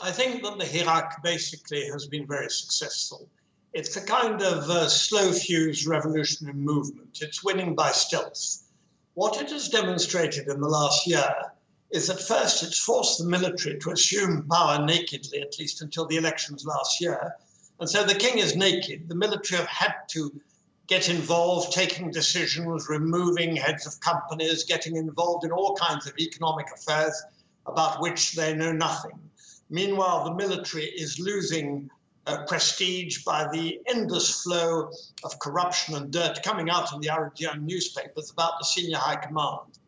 I think that the Hirak basically has been very successful. It's a kind of slow fuse revolutionary movement. It's winning by stealth. What it has demonstrated in the last year is that first it's forced the military to assume power nakedly, at least until the elections last year. And so the king is naked. The military have had to get involved, taking decisions, removing heads of companies, getting involved in all kinds of economic affairs about which they know nothing. Meanwhile, the military is losing prestige by the endless flow of corruption and dirt coming out in the Algerian newspapers about the senior high command.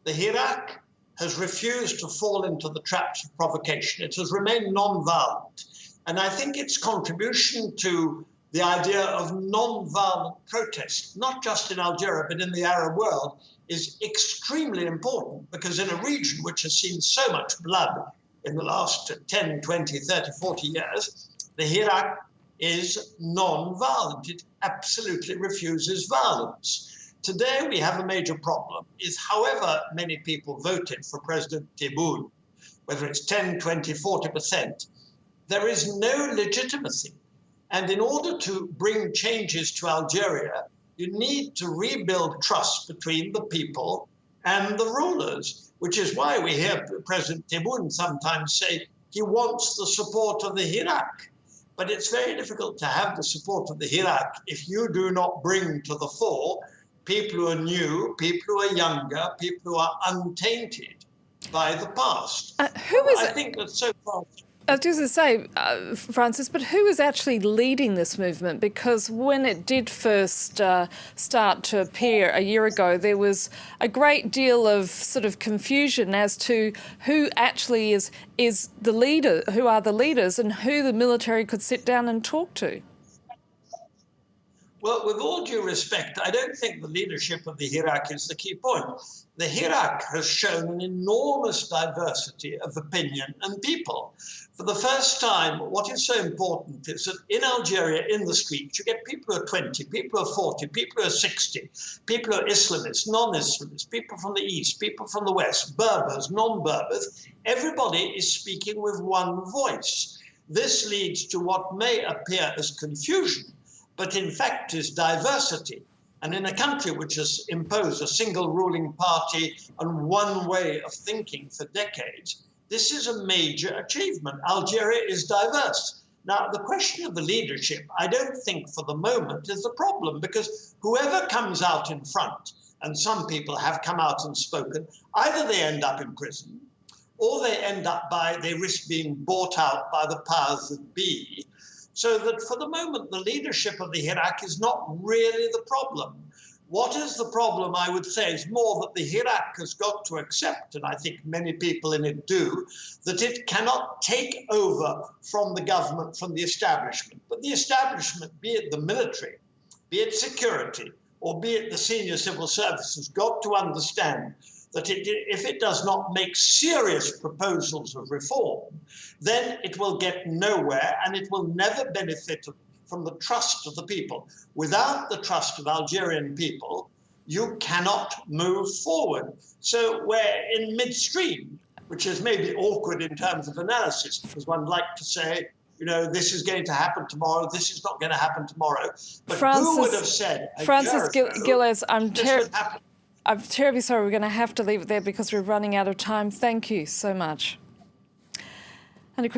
The Hirak has refused to fall into the traps of provocation. It has remained non-violent. And I think its contribution to the idea of non-violent protest, not just in Algeria, but in the Arab world, is extremely important, because in a region which has seen so much blood in the last 10, 20, 30, 40 years, the Hirak is non-violent. It absolutely refuses violence. Today we have a major problem, is however many people voted for President Tebboune, whether it's 10, 20, 40%, there is no legitimacy. And in order to bring changes to Algeria, you need to rebuild trust between the people and the rulers, which is why we hear President Tebboune sometimes say he wants the support of the Hirak. But it's very difficult to have the support of the Hirak if you do not bring to the fore people who are new, people who are younger, people who are untainted by the past. I think that so far... I was just going to say, Francis, but who is actually leading this movement? Because when it did first start to appear a year ago, there was a great deal of sort of confusion as to who actually is the leader, who are the leaders, and who the military could sit down and talk to. Well, with all due respect, I don't think the leadership of the Hirak is the key point. The Hirak has shown an enormous diversity of opinion and people. For the first time, what is so important is that in Algeria, in the streets, you get people who are 20, people who are 40, people who are 60, people who are Islamists, non-Islamists, people from the East, people from the West, Berbers, non-Berbers. Everybody is speaking with one voice. This leads to what may appear as confusion, but in fact is diversity. And in a country which has imposed a single ruling party and one way of thinking for decades, this is a major achievement. Algeria is diverse. Now, the question of the leadership, I don't think for the moment is the problem, because whoever comes out in front, and some people have come out and spoken, either they end up in prison, or they risk being bought out by the powers that be. So that for the moment, the leadership of the Hirak is not really the problem. What is the problem, I would say, is more that the Hirak has got to accept, and I think many people in it do, that it cannot take over from the government, from the establishment. But the establishment, be it the military, be it security, or be it the senior civil services, got to understand that if it does not make serious proposals of reform, then it will get nowhere and it will never benefit from the trust of the people. Without the trust of Algerian people, you cannot move forward. So we're in midstream, which is maybe awkward in terms of analysis, because one like to say, you know, this is going to happen tomorrow, this is not going to happen tomorrow. But who would have said Francis Gilles, I'm terribly sorry, we're going to have to leave it there because we're running out of time. Thank you so much.